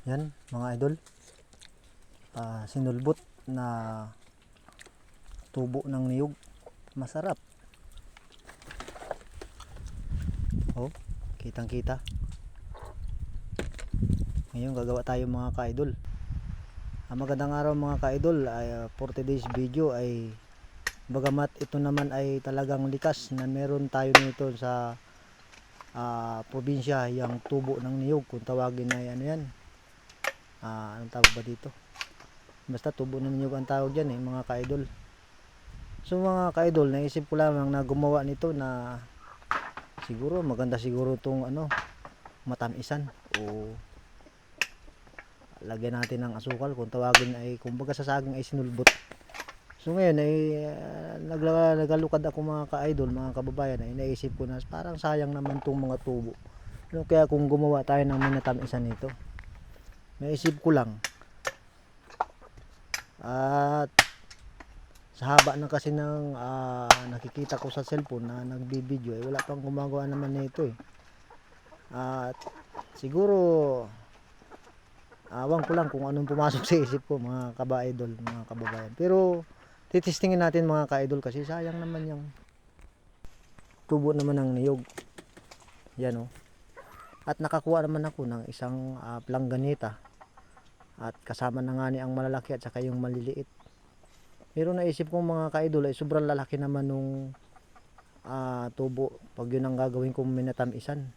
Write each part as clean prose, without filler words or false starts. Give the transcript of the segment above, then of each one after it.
Yan mga idol, sinulbot na tubo ng niyog, masarap. Oh, kitang kita. Ngayon gagawa tayo mga ka-idol. Magandang araw mga ka-idol. For today's video ay bagamat ito naman ay talagang likas na meron tayo nito sa probinsya, yung tubo ng niyog, kung tawagin ay ano yan, anong tawag ba dito, basta tubo ng niyog ang tawag dyan mga ka-idol. So mga ka-idol, naisip ko lamang na gumawa nito na siguro maganda siguro itong matamisan, o lagyan natin ng asukal, kung tawagin ay kumbaga sa saging ay sinulbot. So ngayon ay nagalukad ako mga ka-idol, mga kababayan, ay naisip ko na parang sayang naman itong mga tubo. Kaya kung gumawa tayo ng minatamisan nito, naisip ko lang, at sa haba na kasi ng nakikita ko sa cellphone na nagbibideo, ay wala pang gumagawa naman nito at siguro awang ko lang kung anong pumasok sa isip ko mga kaba-idol, mga kababayan. Pero titestingin natin mga ka-idol, kasi sayang naman yung tubo naman ng niyog. Yan at nakakuha naman ako ng isang planggana, at kasama na nga ni ang malalaki at saka yung maliliit. Pero naisip kong mga ka-idol ay sobrang lalaki naman nung tubo pag yun ang gagawin kong minatamisan.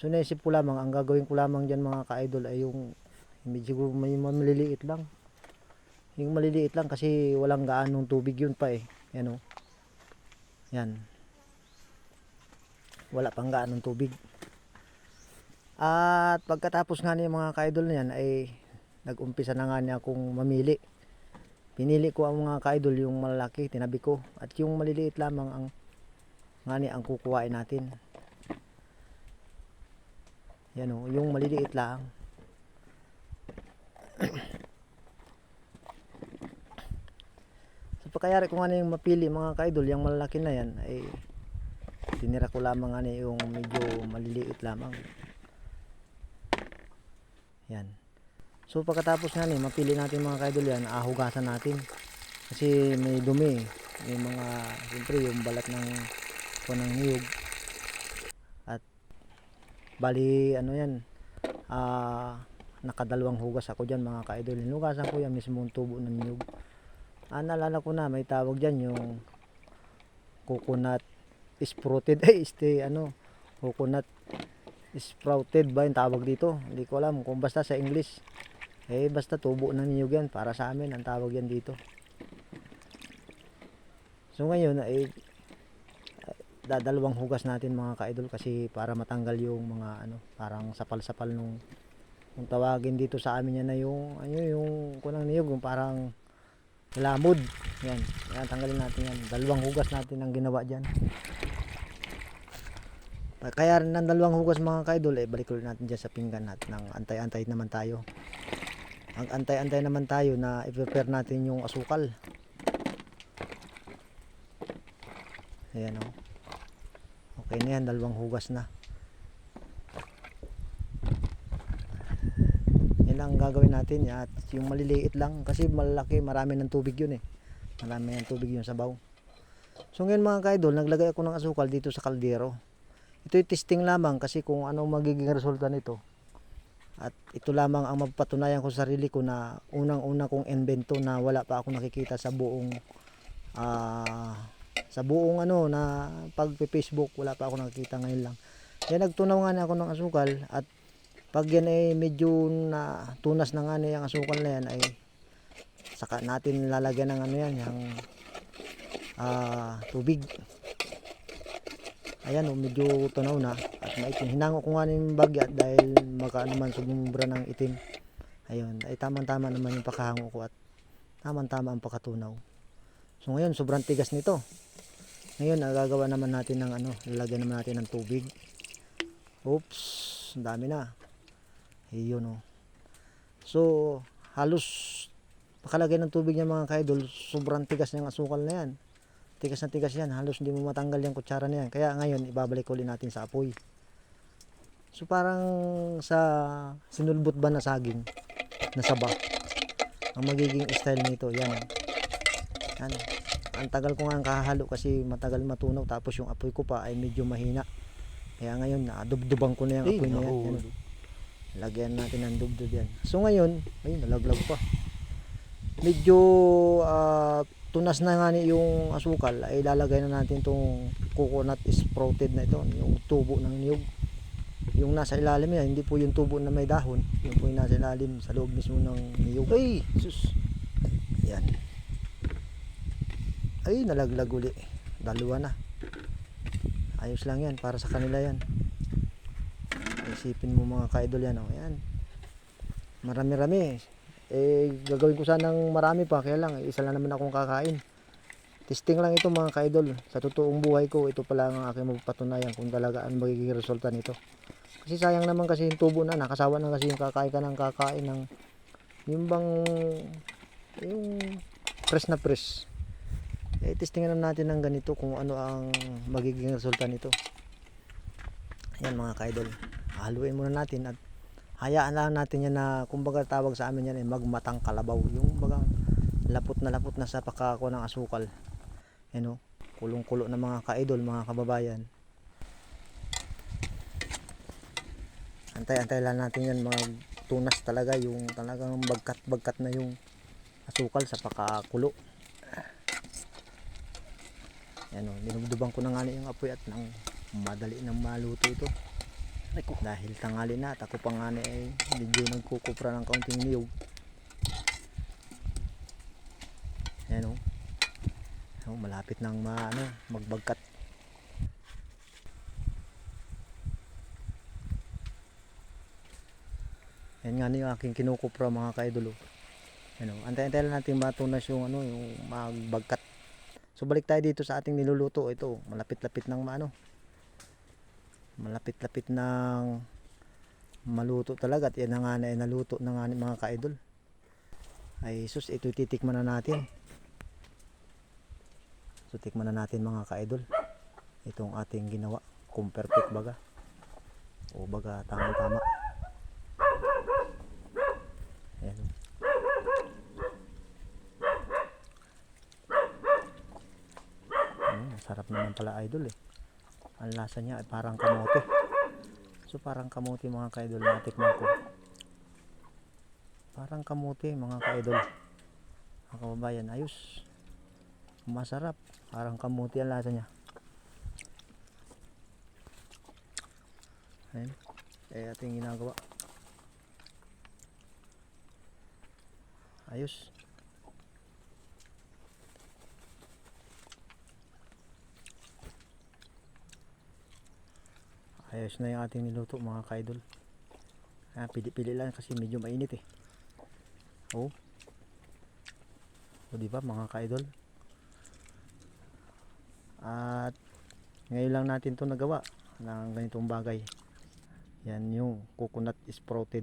So naisip ko lamang, ang gagawin ko lamang dyan mga ka-idol ay yung medyo may maliliit lang. Yung maliliit lang kasi walang gaanong tubig yun pa yan yan, wala pang gaanong tubig. At pagkatapos nga niya mga ka-idol na yan ay nag-umpisa na nga niya akong mamili. Pinili ko ang mga ka-idol yung malalaki, tinabi ko, at yung maliliit lamang ang ang kukuhain natin. Yan yung maliliit lang. So pagkayari ko nga yung mapili mga ka-idol, yung malalaki na yan ay tinira ko lamang yung medyo maliliit lamang. Yan. So pagkatapos nga mapili natin mga ka-idol yan, hugasan natin kasi may dumi, may mga siyempre yung balat ng niyog. At bali yan, nakadalawang hugas ako dyan mga ka-idol. Hinugasan ko yan mismo yung tubo ng niyog. Naalala ko na may tawag dyan yung coconut sprouted coconut sprouted ba yung tawag dito, hindi ko alam kung basta sa English. Basta tubo ng niyog yan, para sa amin ang tawag yan dito. So ngayon ay dadalawang hugas natin mga ka-idol, kasi para matanggal yung mga parang sapal-sapal nung kung tawagin dito sa amin yan na yung kunang niyog, yung parang lamod. Yan, tanggalin natin yan. Dalawang hugas natin ang ginawa dyan. Kaya rin ng dalawang hugas mga ka-idol, balik ulit natin dyan sa pinggan natin. Antay-antay naman tayo. Ang antay-antay naman tayo na i-prepare natin yung asukal. Ayan okay na yan, dalawang hugas na. Yan ang gagawin natin, at yung maliliit lang kasi malaki, marami ng tubig yun marami ng tubig yung sabaw. So ngayon mga ka-idol, naglagay ako ng asukal dito sa kaldero. Ito'y testing lamang kasi kung anong magiging resulta nito. At ito lamang ang mapatunayan ko sa sarili ko na unang-una kong invento na wala pa ako nakikita sa buong na pag-Facebook, wala pa ako nakikita, ngayon lang. Kaya nagtunaw nga ako ng asukal, at pag yan ay medyo na tunas na nga yung asukal na yan, ay saka natin lalagyan ng yung tubig. Ayan medyo tunaw na at maitim. Hinango ko nga yung bagya dahil naman sumubra ng itim. Ayun, ay tamang-tama naman yung pakahango ko, at tamang-tama ang pakatunaw. So ngayon sobrang tigas nito. Ngayon gagawa naman natin ng lalagyan naman natin ng tubig. Oops, ang dami na. Ayun So halos pakalagay ng tubig niya mga ka-idol, sobrang tigas ng asukal na yan. Tigas na tigas yan, halos hindi mo matanggal yung kutsara na yan. Kaya ngayon ibabalik ulit natin sa apoy. So parang sa sinulbot ba na saging na saba ang magiging style nito. Yan. Yan. Ang tagal ko nga kahalo kasi matagal matunaw, tapos yung apoy ko pa ay medyo mahina. Kaya ngayon dubduban ko na yung apoy na yan. Yan. Lagyan natin ng dubdub yan. So ngayon, ay nalaglag pa. Medyo tunas na nga ni yung asukal, ay lalagay na natin tong coconut sprouted na ito, yung tubo ng niyog. Yung nasa ilalim yan, hindi po yung tubo na may dahon, yung po yung nasa ilalim sa loob mismo ng niyog. Ay sus, yan, ay nalaglag uli, dalawa na. Ayos lang yan, para sa kanila yan. Isipin mo mga ka-idol yan, oh. Yan, marami-rami. Gagawin ko sanang marami pa, kaya lang isa lang naman akong kakain. Testing lang ito mga ka-idol. Sa totoong buhay ko, ito pala ang aking mapapatunayan kung talaga ang magiging resulta nito. Kasi sayang naman kasi yung tubo na, nakasawa na kasi yung kakain ka ng kakain ng yung bang yung press na press. Testingan natin ng ganito kung ano ang magiging resulta nito. Ayan mga ka-idol, haluin muna natin at hayaan lang natin yan na, kumbaga tawag sa amin yan ay magmatang kalabaw, yung bagang lapot na sa pakako ng asukal. Ano, kulong-kulo na mga ka-idol, mga kababayan. Antay-antay lang natin yan magtunas talaga, yung talagang bagkat na yung asukal sa pakakulo. Ano, dinubduban ko na nga yung apoy at nang madali nang maluto ito. Dahil tanghali na at ako pa nga ay medyo nagkukupra ng kaunting niyog. Ayan o. Oh, malapit nang magbagkat. Yan nga yung aking kinukupra mga ka-idol. Ayan o. Antay-antay lang natin matunas yung yung magbagkat. So balik tayo dito sa ating niluluto. Ito, malapit-lapit ng malapit-lapit ng maluto talaga, at yan na nga na naluto na nga mga ka-idol. Ay sus, ito titikman na natin. So tikman na natin mga ka-idol itong ating ginawa, kung perfect baga o baga tama-tama. Ayan. Sarap naman pala idol eh. Ang lasa niya ay parang kamote. So parang kamote mga ka-idol, natikman ko. Parang kamote mga ka-idol. Mga kababayan, ayos. Masarap. Parang kamote ang lasa niya. Ayan. Ating ginagawa. Ayos. Ayos na yung ating niluto mga ka-idol. Pili-pili lang kasi medyo mainit eh. Oh. O diba mga ka-idol? At ngayon lang natin to nagawa ng ganitong bagay. Yan yung coconut sprouted.